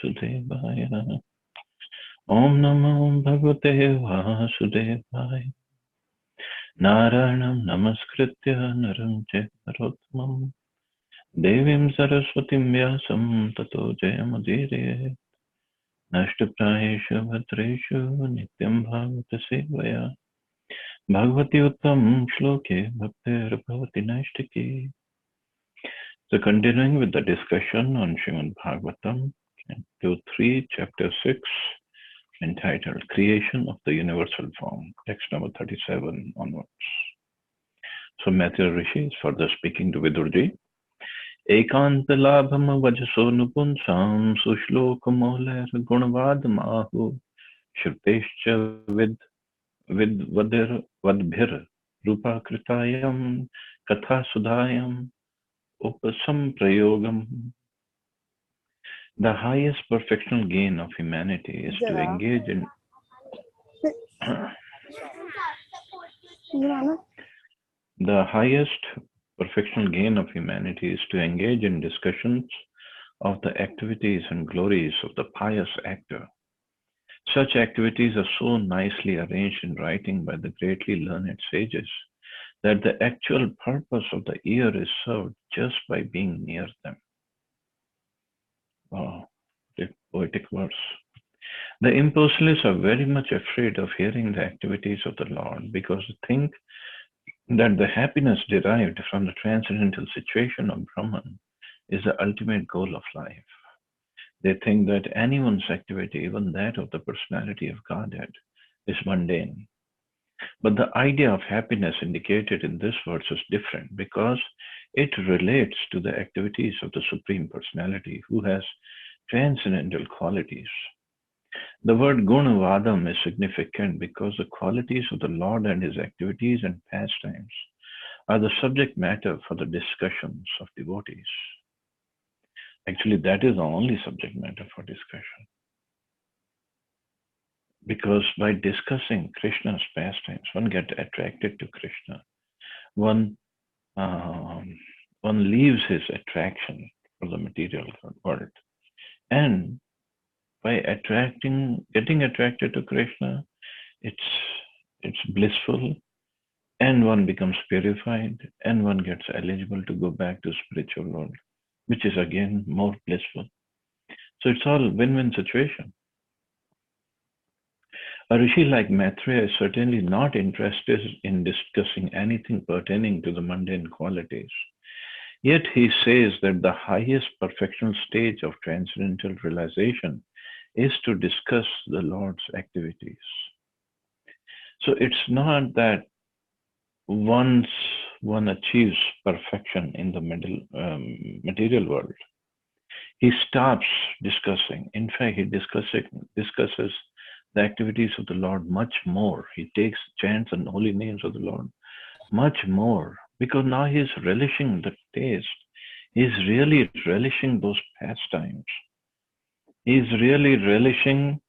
Vasudevaya. Om Namo Bhagavate Vasudevaya. Narayanam Namaskritya Naram Chaiva Devim Saraswatim Vyasam Tato Jayamudiraya. Nashtaprayeshu Bhatreshu Nityam Bhagavata Sevaya. Bhagavati Uttam Shloke Bhaktir Bhavati Nashtaki. So continuing with the discussion on Srimad Bhagavatam, Canto 3, Chapter 6, entitled Creation of the Universal Form, text number 37 onwards. So Matthew Rishi is further speaking to Vidurji. Ekantalabham vajaso nupunsam sushlokamoler gunavad mahu shrutescha vadbhir rupa kritayam katha sudhayam upasam prayogam. The highest perfectional gain of humanity is to engage in the highest perfectional gain of humanity is to engage in discussions of the activities and glories of the pious actor. Such activities are so nicely arranged in writing by the greatly learned sages that the actual purpose of the ear is served just by being near them. Wow, the poetic verse. The impersonalists are very much afraid of hearing the activities of the Lord because they think that the happiness derived from the transcendental situation of Brahman is the ultimate goal of life. They think that anyone's activity, even that of the personality of Godhead, is mundane. But the idea of happiness indicated in this verse is different because it relates to the activities of the Supreme Personality who has transcendental qualities. The word Gunavadam is significant because the qualities of the Lord and his activities and pastimes are the subject matter for the discussions of devotees. Actually, that is the only subject matter for discussion. Because by discussing Krishna's pastimes, one gets attracted to Krishna. One leaves his attraction for the material world. And by getting attracted to Krishna, it's blissful, and one becomes purified, and one gets eligible to go back to spiritual world, which is again more blissful. So it's all win-win situation. A rishi like Maitreya is certainly not interested in discussing anything pertaining to the mundane qualities. Yet he says that the highest perfectional stage of transcendental realization is to discuss the Lord's activities. So it's not that once one achieves perfection in the material world, he stops discussing. In fact, he discusses the activities of the Lord much more. He chants and holy names of the Lord much more because now he's relishing the taste. He's really relishing those pastimes. He's really relishing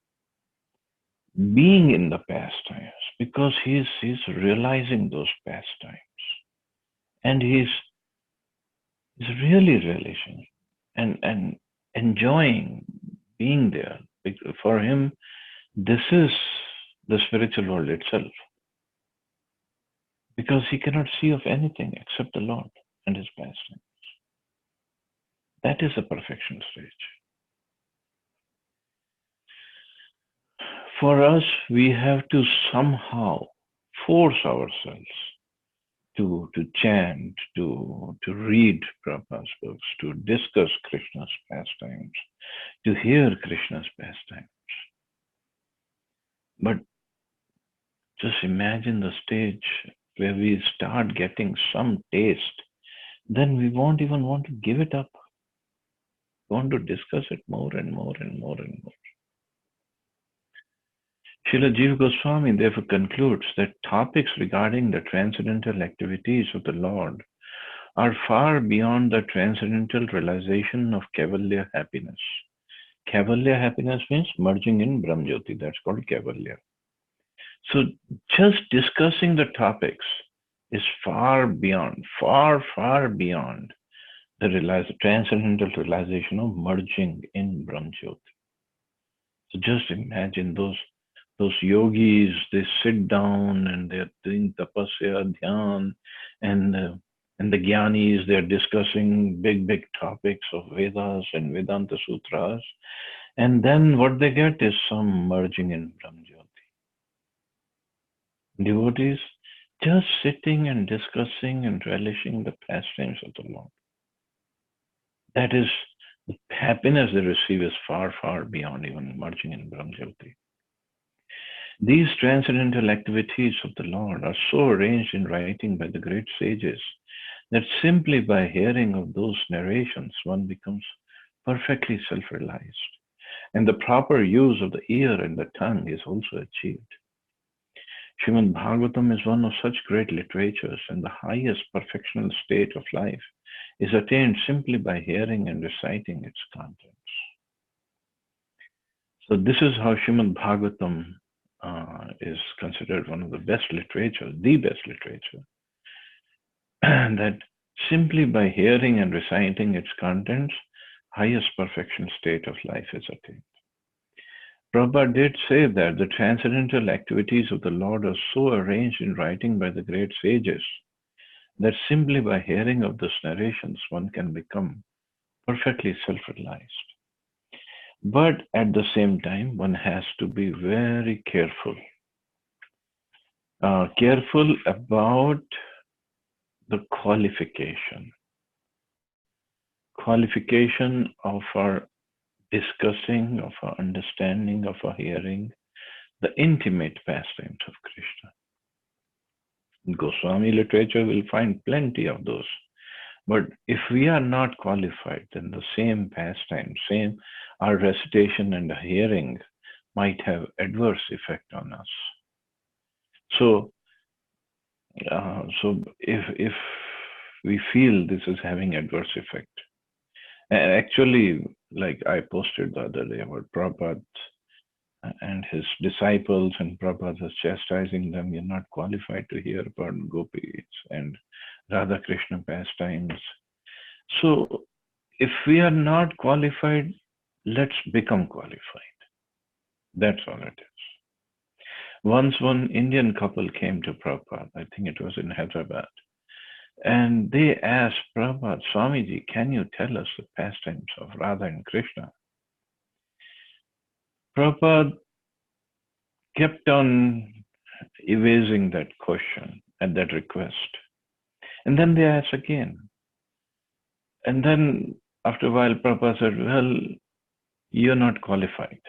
being in the pastimes because he's realizing those pastimes. And he's really relishing and enjoying being there. For him, this is the spiritual world itself. Because he cannot see of anything except the Lord and his pastimes. That is a perfection stage. For us, we have to somehow force ourselves to chant, to read Prabhupada's books, to discuss Krishna's pastimes, to hear Krishna's pastimes. But just imagine the stage where we start getting some taste, then we won't even want to give it up. We want to discuss it more and more and more and more. Srila Jiva Goswami therefore concludes that topics regarding the transcendental activities of the Lord are far beyond the transcendental realization of Kaivalya happiness. Kaivalya happiness means merging in Brahmjyoti. That's called Kaivalya. So just discussing the topics is far beyond the transcendental realization of merging in Brahmjyoti. So just imagine those yogis, they sit down and they're doing tapasya, dhyan, and uh, and the jnanis, they're discussing big topics of Vedas and Vedanta sutras. And then what they get is some merging in Brahmjyoti. Devotees just sitting and discussing and relishing the pastimes of the Lord. That is, the happiness they receive is far beyond even merging in Brahmjyoti. These transcendental activities of the Lord are so arranged in writing by the great sages that simply by hearing of those narrations one becomes perfectly self realized, and the proper use of the ear and the tongue is also achieved. Srimad Bhagavatam is one of such great literatures, and the highest perfectional state of life is attained simply by hearing and reciting its contents. So, this is how Srimad Bhagavatam is considered one of the best literature, the best literature, and that simply by hearing and reciting its contents, highest perfection state of life is attained. Prabhupada did say that the transcendental activities of the Lord are so arranged in writing by the great sages that simply by hearing of those narrations one can become perfectly self-realized. But at the same time, one has to be very careful. Careful about the qualification of our discussing, of our understanding, of our hearing, the intimate pastimes of Krishna. In Goswami literature, we'll find plenty of those. But if we are not qualified, then the same pastime, same our recitation and hearing might have adverse effect on us. So, if we feel this is having adverse effect, and actually, like I posted the other day about Prabhupada and his disciples, and Prabhupada was chastising them, you're not qualified to hear about gopis and Radha Krishna pastimes. So, if we are not qualified, let's become qualified. That's all it is. Once one Indian couple came to Prabhupada, I think it was in Hyderabad, and they asked Prabhupada, Swamiji, can you tell us the pastimes of Radha and Krishna? Prabhupada kept on evasing that question and that request. And then they asked again. And then after a while, Prabhupada said, well, you're not qualified.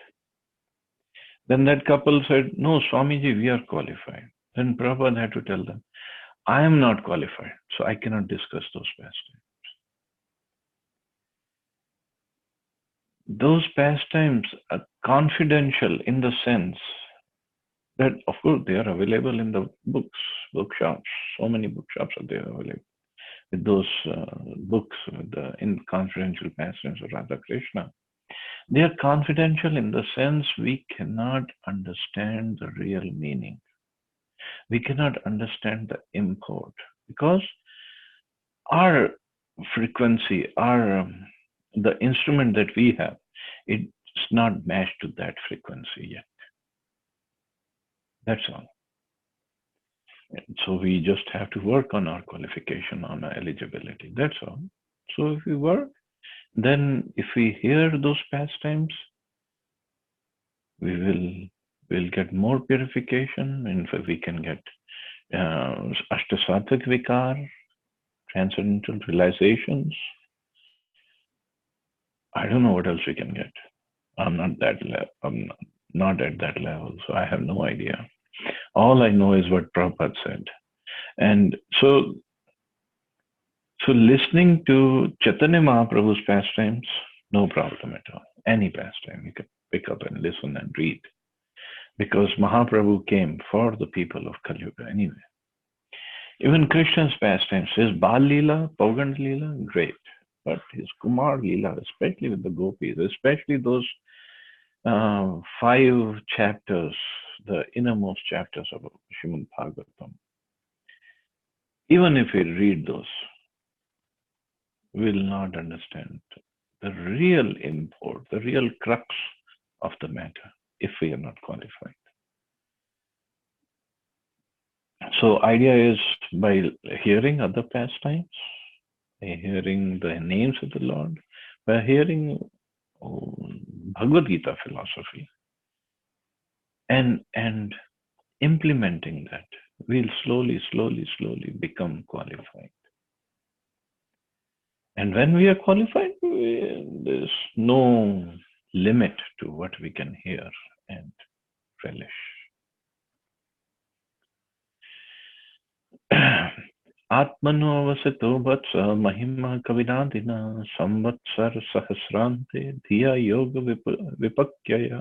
Then that couple said, no, Swamiji, we are qualified. Then Prabhupada had to tell them, I am not qualified, so I cannot discuss those pastimes. Those pastimes are confidential in the sense that, of course, they are available in the bookshops. So many bookshops are there available with those books in confidential pastimes of Radha Krishna. They are confidential in the sense we cannot understand the real meaning. We cannot understand the import because our frequency, the instrument that we have, it's not matched to that frequency yet. That's all. And so we just have to work on our qualification, on our eligibility. That's all. So if we work, then if we hear those pastimes, we'll get more purification, and if we can get Ashtasattvic Vikar, transcendental realizations. I don't know what else we can get. I'm not at that level, so I have no idea. All I know is what Prabhupada said. And so listening to Chaitanya Mahaprabhu's pastimes, no problem at all. Any pastime you can pick up and listen and read. Because Mahaprabhu came for the people of Kali Yuga anyway. Even Krishna's pastimes, his Bal Leela, Paugand Leela, great. But his Kumar Leela, especially with the gopis, especially those 5 chapters, the innermost chapters of Srimad Bhagavatam. Even if we read those, we will not understand the real import, the real crux of the matter. if we are not qualified. So idea is by hearing other pastimes, by hearing the names of the Lord, by hearing Bhagavad Gita philosophy, and implementing that, we'll slowly become qualified. And when we are qualified, there's no limit to what we can hear and relish. आत्मनो वसतो वत्स महिमा कविनादिना संवत्सर सहस्रांते धिया योग विपक्यया.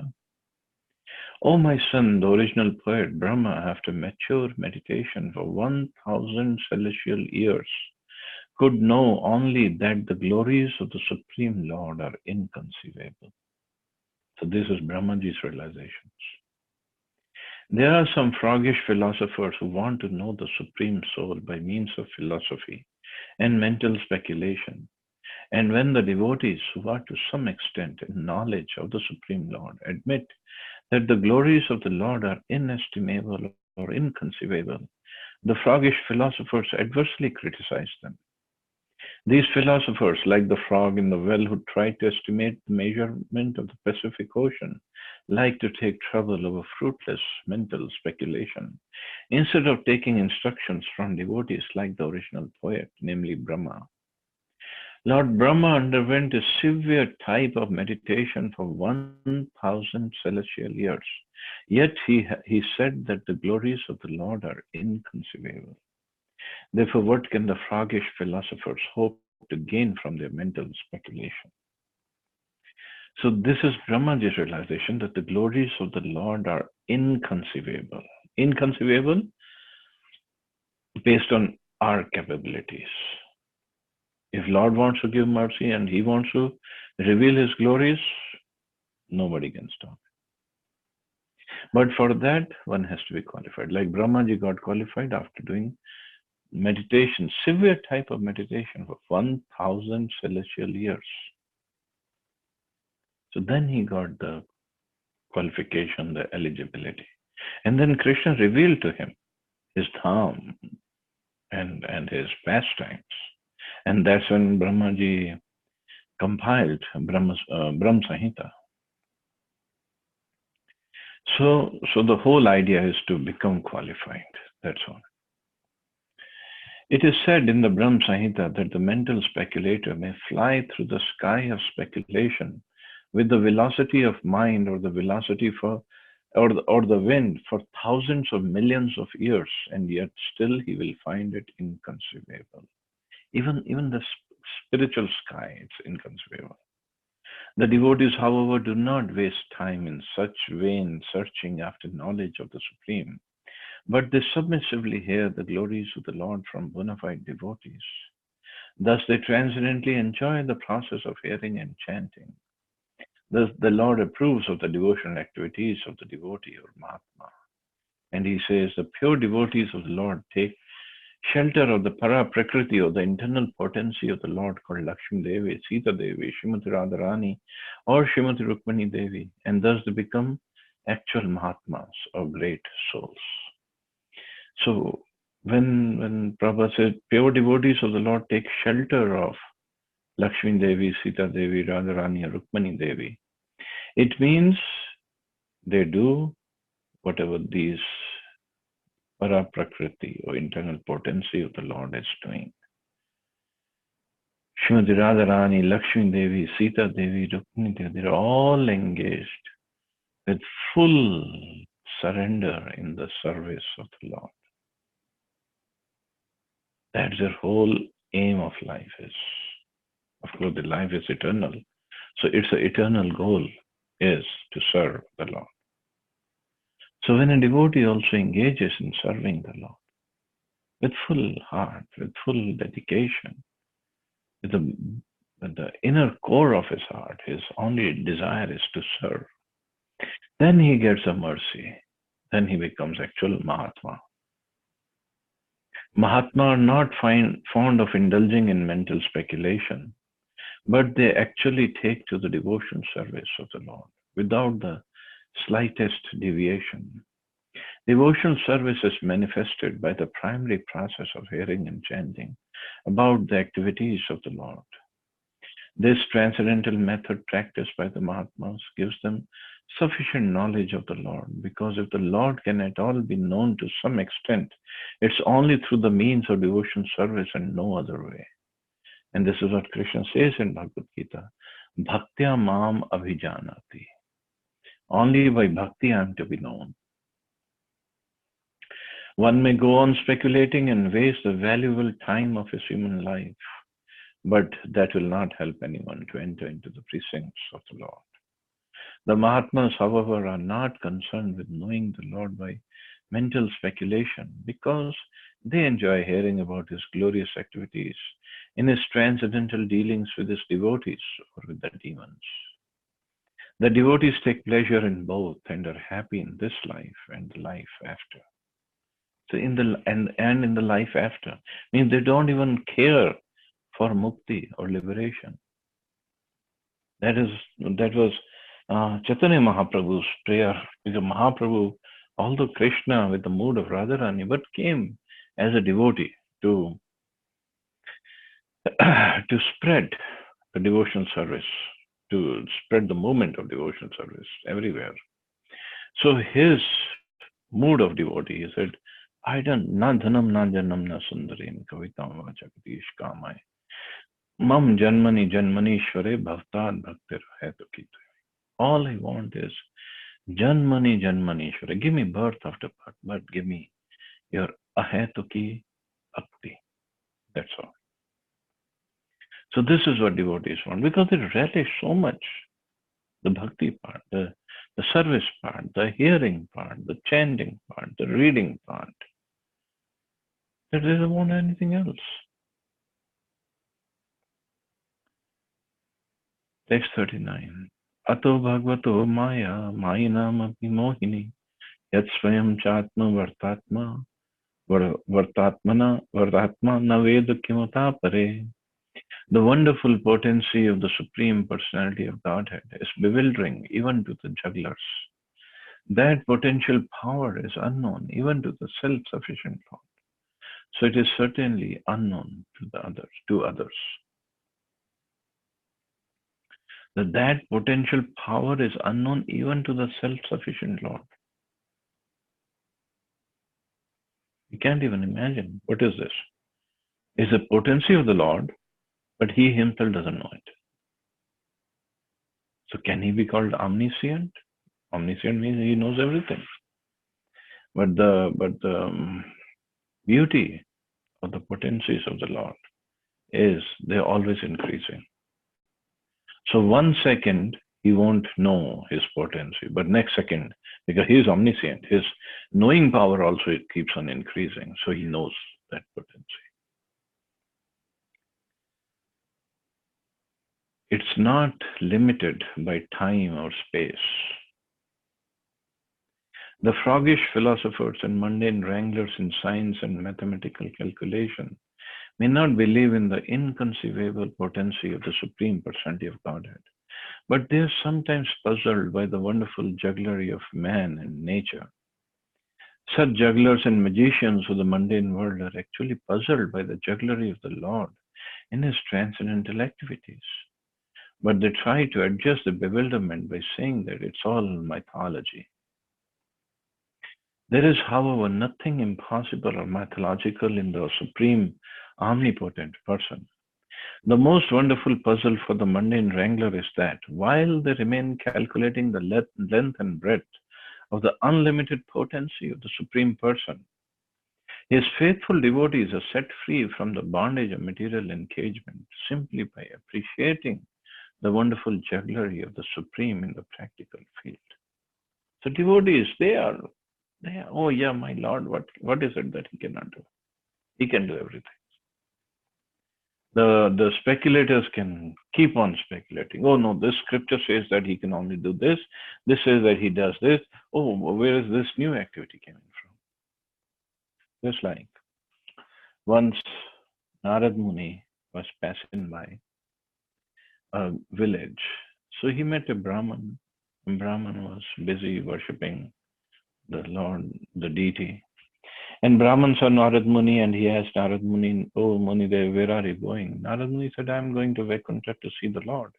O my son, the original poet Brahma, after mature meditation for 1,000 celestial years, could know only that the glories of the Supreme Lord are inconceivable. So this is Brahmaji's realizations. There are some froggish philosophers who want to know the Supreme Soul by means of philosophy and mental speculation. And when the devotees who are to some extent in knowledge of the Supreme Lord admit that the glories of the Lord are inestimable or inconceivable, the froggish philosophers adversely criticize them. These philosophers, like the frog in the well who tried to estimate the measurement of the Pacific Ocean, like to take trouble over fruitless mental speculation, instead of taking instructions from devotees like the original poet, namely Brahma. Lord Brahma underwent a severe type of meditation for 1,000 celestial years. Yet he said that the glories of the Lord are inconceivable. Therefore, what can the froggish philosophers hope to gain from their mental speculation? So this is Brahmaji's realization that the glories of the Lord are inconceivable. Inconceivable based on our capabilities. If Lord wants to give mercy and he wants to reveal his glories, nobody can stop. But for that, one has to be qualified. Like Brahmaji got qualified after doing meditation, severe type of meditation for 1,000 celestial years. So then he got the qualification, the eligibility. And then Krishna revealed to him his dham and his pastimes. And that's when Brahmaji compiled Brahma Samhita. So the whole idea is to become qualified. That's all. It is said in the Brahma Samhita that the mental speculator may fly through the sky of speculation with the velocity of mind or the velocity or the wind for thousands of millions of years, and yet still he will find it inconceivable. Even the spiritual sky, it's inconceivable. The devotees, however, do not waste time in such vain searching after knowledge of the Supreme, but they submissively hear the glories of the Lord from bona fide devotees. Thus they transcendently enjoy the process of hearing and chanting. Thus the Lord approves of the devotional activities of the devotee or Mahatma. And he says, the pure devotees of the Lord take shelter of the para prakriti or the internal potency of the Lord called Lakshmi Devi, Sita Devi, Srimati Radharani, or Srimati Rukmani Devi, and thus they become actual Mahatmas or great souls. So when Prabhupada said pure devotees of the Lord take shelter of Lakshmi Devi, Sita Devi, Radharani, or Rukmani Devi, it means they do whatever these para prakriti or internal potency of the Lord is doing. Srimati Radharani, Lakshmi Devi, Sita Devi, Rukmini Devi, they're all engaged with full surrender in the service of the Lord. That's their whole aim of life is. Of course, the life is eternal. So its eternal goal is to serve the Lord. So when a devotee also engages in serving the Lord with full heart, with full dedication, with the inner core of his heart, his only desire is to serve, then he gets a mercy. Then he becomes actual Mahatma. Mahatma are not fond of indulging in mental speculation, but they actually take to the devotion service of the Lord without the slightest deviation. Devotional service is manifested by the primary process of hearing and chanting about the activities of the Lord. This transcendental method practiced by the Mahatmas gives them sufficient knowledge of the Lord, because if the Lord can at all be known to some extent, it's only through the means of devotion service and no other way. And this is what Krishna says in Bhagavad Gita, Bhaktya Mam Abhijanati. Only by bhakti I am to be known. One may go on speculating and waste the valuable time of his human life, but that will not help anyone to enter into the precincts of the Lord. The Mahatmas, however, are not concerned with knowing the Lord by mental speculation, because they enjoy hearing about his glorious activities in his transcendental dealings with his devotees or with the demons. The devotees take pleasure in both and are happy in this life and the life after. So in the and in the life after, means they don't even care for mukti or liberation. That was Chaitanya Mahaprabhu's prayer. Because Mahaprabhu, although Krishna with the mood of Radharani, but came as a devotee to to spread the devotional service, to spread the movement of devotional service everywhere. So his mood of devotee, he said, I don't na dhanam na janam na sundarim kavitam vachakatish kamai. Mam janmani janmanishware bhaktad bhaktir hetukit. All I want is janmani janmanishware. Give me birth after birth, but give me your ahetuki bhakti. That's all. So this is what devotees want, because they relish so much the bhakti part, the service part, the hearing part, the chanting part, the reading part, that they don't want anything else. Text 39. Ato bhagavato maya mayinam api mohini yat swayam chatma vartatma na veda kimata pare. The wonderful potency of the Supreme Personality of Godhead is bewildering even to the jugglers. That potential power is unknown even to the self-sufficient Lord. So it is certainly unknown to others. That potential power is unknown even to the self-sufficient Lord. You can't even imagine. What is this? It's the potency of the Lord, but he himself doesn't know it. So can he be called omniscient? Omniscient means he knows everything. But the beauty of the potencies of the Lord is they're always increasing. So 1 second he won't know his potency, but next second, because he is omniscient, his knowing power also keeps on increasing. So he knows that potency. It's not limited by time or space. The froggish philosophers and mundane wranglers in science and mathematical calculation may not believe in the inconceivable potency of the Supreme Personality of Godhead, but they are sometimes puzzled by the wonderful jugglery of man and nature. Such jugglers and magicians of the mundane world are actually puzzled by the jugglery of the Lord in his transcendental activities. But they try to adjust the bewilderment by saying that it's all mythology. There is, however, nothing impossible or mythological in the supreme omnipotent person. The most wonderful puzzle for the mundane wrangler is that while they remain calculating the length and breadth of the unlimited potency of the Supreme Person, his faithful devotees are set free from the bondage of material engagement simply by appreciating the wonderful jugglery of the Supreme in the practical field. So devotees, they are, oh yeah, my Lord, what is it that he cannot do? He can do everything. The speculators can keep on speculating. Oh no, this scripture says that he can only do this. This says that he does this. Oh, where is this new activity coming from? Just like once Narad Muni was passing by a village. So he met a Brahmin Brahman was busy worshipping the Lord, the deity. And Brahman saw Narad Muni and he asked Narad Muni, "Oh Muni Dev, where are you going?" Narad Muni said, "I am going to Vaikuntha to see the Lord."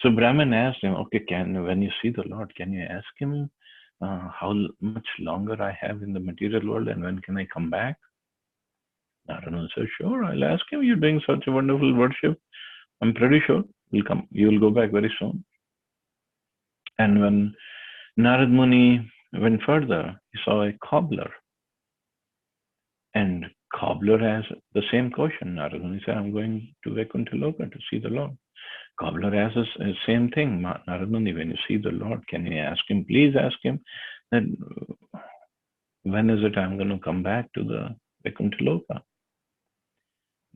So Brahman asked him, "Okay, when you see the Lord, can you ask him how much longer I have in the material world and when can I come back?" Narad Muni said, "Sure, I'll ask him. You're doing such a wonderful worship. I'm pretty sure you'll come. You'll go back very soon." And when Narad Muni went further, he saw a cobbler. And cobbler has the same question. Narad Muni said, "I'm going to Vaikuntha Loka to see the Lord." Cobbler has the same thing. Narad Muni, when you see the Lord, can you ask him, please ask him that when is it I'm going to come back to the Vaikuntha Loka?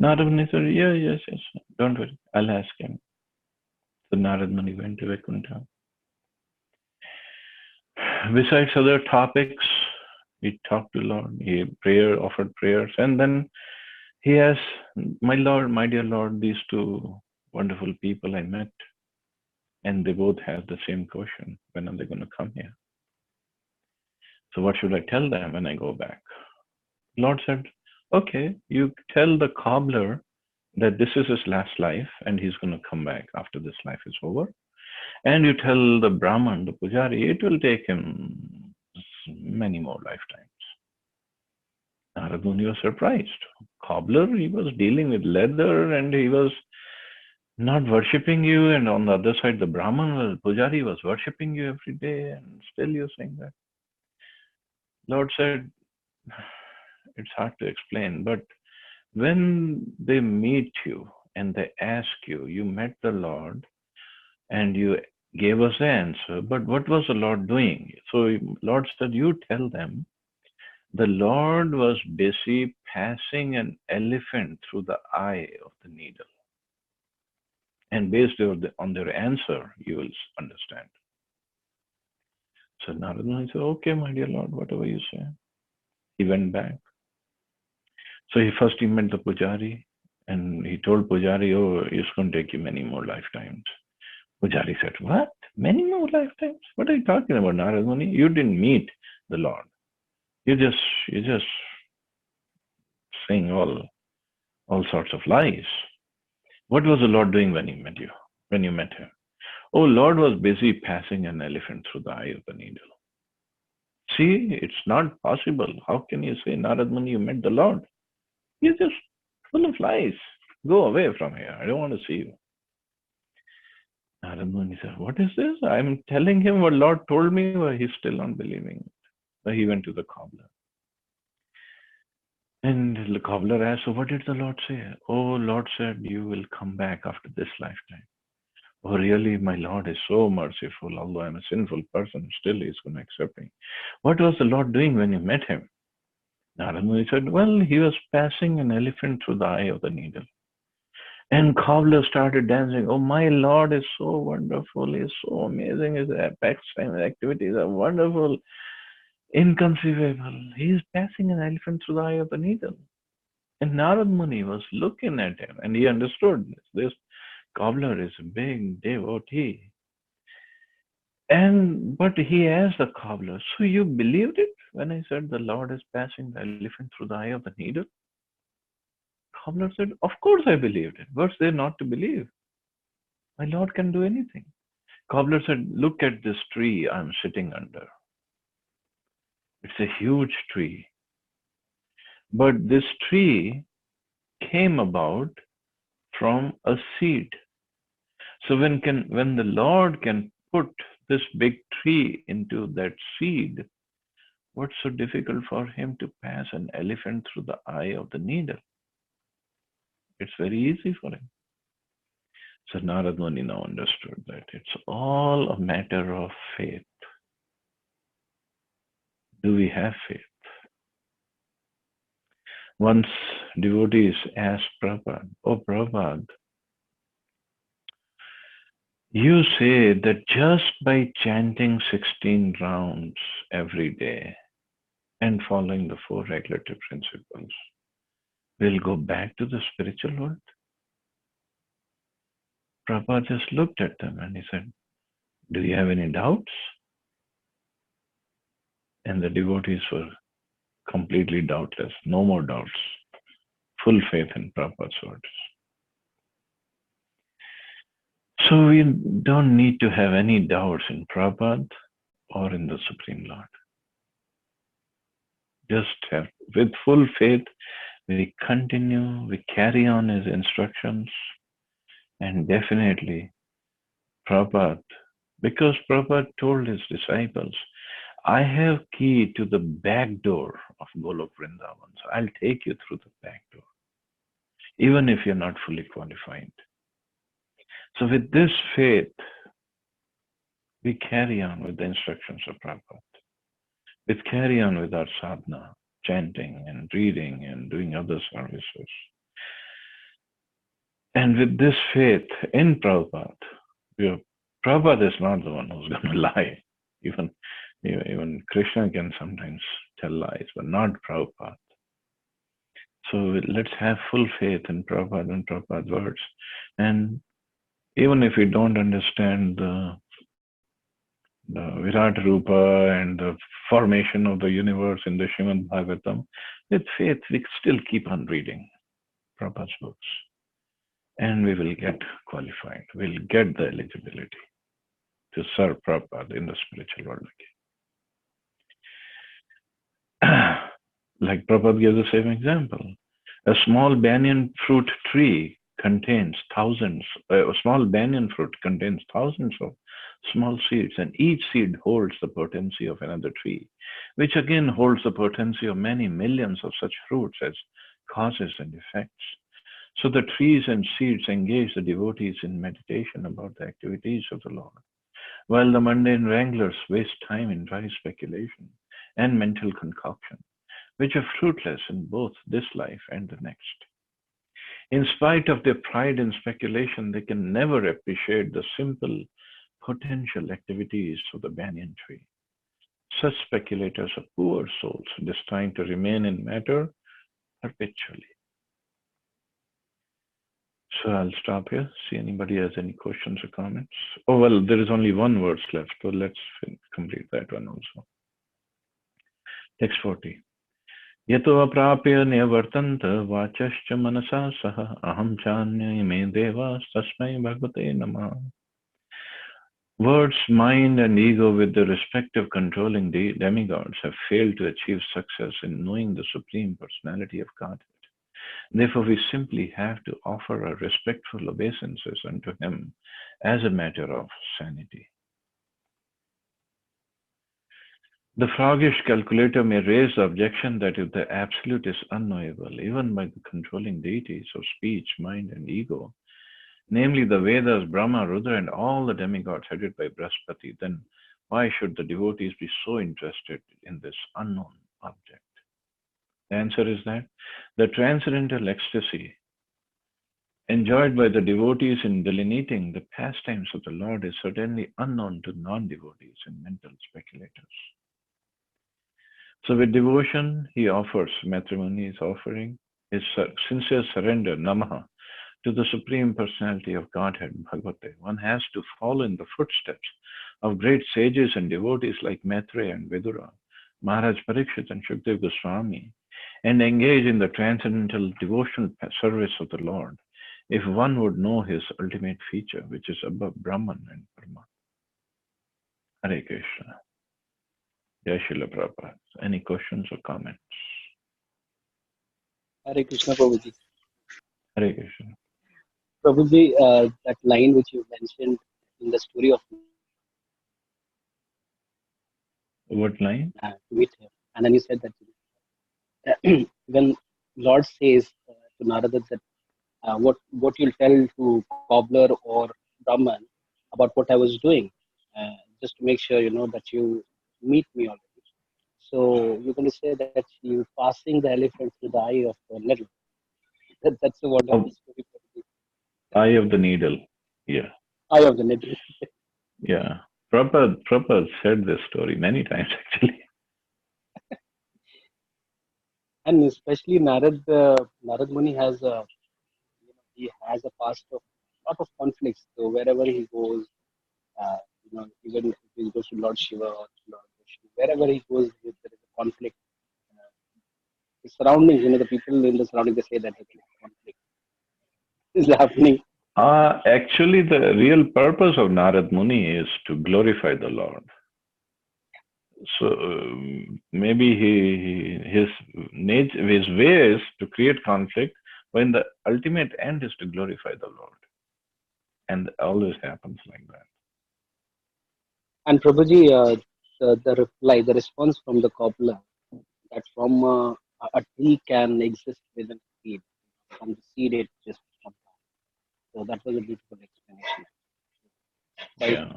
Narad Muni said, "Yeah, yes, yes. Don't worry. I'll ask him." So Narad Muni went to Vaikuntha. Besides other topics, he talked to Lord. He offered prayers, and then he asked, "My Lord, my dear Lord, these two wonderful people I met, and they both have the same question: when are they going to come here? So what should I tell them when I go back?" Lord said, "Okay, you tell the cobbler that this is his last life, and he's going to come back after this life is over. And you tell the Brahman, the Pujari, it will take him many more lifetimes." Narad Muni was surprised. Cobbler, he was dealing with leather and he was not worshipping you, and on the other side, the Brahman, Pujari, was worshipping you every day, and still you're saying that. Lord said, "It's hard to explain, but when they meet you and they ask you, you met the Lord and you gave us the answer, but what was the Lord doing?" So Lord said, "You tell them the Lord was busy passing an elephant through the eye of the needle. And based on their answer, you will understand." So Narad Muni said, "Okay, my dear Lord, whatever you say." He went back. So he met the Pujari and he told Pujari, "Oh, it's going to take you many more lifetimes." Pujari said, "What? Many more lifetimes? What are you talking about, Narad Muni? You didn't meet the Lord. You're just saying all sorts of lies. What was the Lord doing when you met him?" "Oh, Lord was busy passing an elephant through the eye of the needle." See, it's not possible. How can you say, Narad Muni, you met the Lord? You're just full of lies. Go away from here. I don't want to see you. Narad Muni said, "What is this? I'm telling him what Lord told me, but he's still not believing it." So he went to the cobbler. And the cobbler asked, "So what did the Lord say?" "Oh, Lord said, you will come back after this lifetime." "Oh, really? My Lord is so merciful. Although I'm a sinful person, still He's going to accept me." "What was the Lord doing when you met Him?" Narad Muni said, "Well, he was passing an elephant through the eye of the needle." And cobbler started dancing. "Oh, my Lord is so wonderful. He is so amazing. His pastime activities are wonderful, inconceivable. He is passing an elephant through the eye of the needle." And Narad Muni was looking at him and he understood this. This cobbler is a big devotee. But he asked the cobbler, "So you believed it when I said the Lord is passing the elephant through the eye of the needle?" Cobbler said, "Of course I believed it. What's there not to believe? My Lord can do anything." Cobbler said, "Look at this tree I'm sitting under. It's a huge tree. But this tree came about from a seed. So when the Lord can put this big tree into that seed, what's so difficult for him to pass an elephant through the eye of the needle? It's very easy for him." So Narad Muni now understood that it's all a matter of faith. Do we have faith? Once devotees asked Prabhupada, "Oh Prabhupada, you say that just by chanting 16 rounds every day and following the four regulative principles, we'll go back to the spiritual world?" Prabhupada just looked at them and he said, Do you have any doubts? And the devotees were completely doubtless, no more doubts, full faith in Prabhupada's words. So we don't need to have any doubts in Prabhupada or in the Supreme Lord. Just have, with full faith, we continue, we carry on his instructions, and definitely Prabhupada, because Prabhupada told his disciples, I have key to the back door of Golok Vrindavan. So I'll take you through the back door, even if you're not fully qualified. So with this faith, we carry on with the instructions of Prabhupada. We carry on with our sadhana, chanting and reading and doing other services. And with this faith in Prabhupada, Prabhupada is not the one who's going to lie. Even Krishna can sometimes tell lies, but not Prabhupada. So let's have full faith in Prabhupada and Prabhupada's words. And even if we don't understand the Virat Rupa and the formation of the universe in the Srimad Bhagavatam, with faith we still keep on reading Prabhupada's books. And we will get qualified. We'll get the eligibility to serve Prabhupada in the spiritual world again. Like Prabhupada gives the same example. A small banyan fruit tree contains thousands, a small banyan fruit contains thousands of small seeds, and each seed holds the potency of another tree, which again holds the potency of many millions of such fruits as causes and effects. So the trees and seeds engage the devotees in meditation about the activities of the Lord, while the mundane wranglers waste time in dry speculation and mental concoction, which are fruitless in both this life and the next. In spite of their pride in speculation, they can never appreciate the simple potential activities of the banyan tree. Such speculators are poor souls destined to remain in matter perpetually. So I'll stop here. See anybody has any questions or comments. Oh, well, there is only one verse left, so let's complete that one also. Text 40. Yato aprapya nevartanta vachascha manasa saha aham chanya me devas tasmai bhagavate namah. Words, mind, and ego with their respective controlling demigods have failed to achieve success in knowing the Supreme Personality of Godhead. Therefore, we simply have to offer our respectful obeisances unto Him as a matter of sanity. The froggish calculator may raise the objection that if the Absolute is unknowable, even by the controlling deities of speech, mind, and ego, namely the Vedas, Brahma, Rudra, and all the demigods headed by Brahaspati, then why should the devotees be so interested in this unknown object? The answer is that the transcendental ecstasy enjoyed by the devotees in delineating the pastimes of the Lord is certainly unknown to non-devotees and mental speculators. So with devotion, he offers, matrimony is offering his sincere surrender, namaha, to the Supreme Personality of Godhead, Bhagavate. One has to follow in the footsteps of great sages and devotees like Maitreya and Vidura, Maharaj Parikshit and Shukdev Goswami, and engage in the transcendental devotional service of the Lord, if one would know his ultimate feature, which is above Brahman and Paramatma. Hare Krishna. Jai Srila Prabhupada. Any questions or comments? Hare Krishna, Prabhuji. Hare Krishna. Prabhuji, that line which you mentioned in the story of What line? to meet him, and then you said that when Lord says to Narada that what you'll tell to cobbler or Brahman about what I was doing, just to make sure that you meet me already. So you're going to say that you passing the elephant through the eye of the needle. That's a wonderful story. Eye of the needle. Yeah. Eye of the needle. Yeah. Prabhupada said this story many times actually. And especially Narad Muni has he has a past of lot of conflicts. So wherever he goes, Even if he goes to Lord Shiva or to Lord Vishnu, wherever he goes, if there is a conflict. The surroundings, the people in the surrounding, they say that okay, conflict is happening. Actually, the real purpose of Narad Muni is to glorify the Lord. So maybe his nature, his way is to create conflict, when the ultimate end is to glorify the Lord, and always happens like that. And Prabhuji, the reply, the response from the cobbler, that from a tree can exist within a seed. From the seed, it just comes out. So that was a beautiful explanation. Quite, Yeah.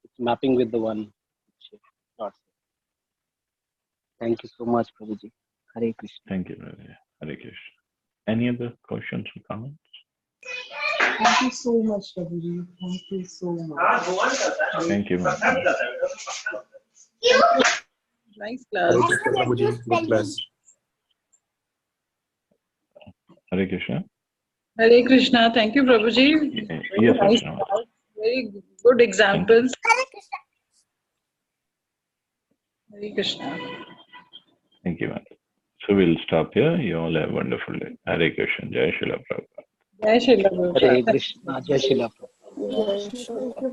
it's mapping with the one which Lord said. Thank you so much, Prabhuji. Hare Krishna. Thank you, Hare Krishna. Any other questions or comments? Thank you so much, Prabhuji. Thank you so much. Thank you, ma'am. Nice class. Hare Krishna, Prabhuji. Good class. Hare Krishna. Hare Krishna. Thank you, Prabhuji. Very Yes, nice Krishna. class. Very good examples. Hare Krishna. Thank you, ma'am. So we'll stop here. You all have a wonderful day. Hare Krishna. Jai Srila Prabhupada. Jai Shri Prabhupada. Hare Krishna. Jai Shri Prabhupada. Jai Shri Prabhupada.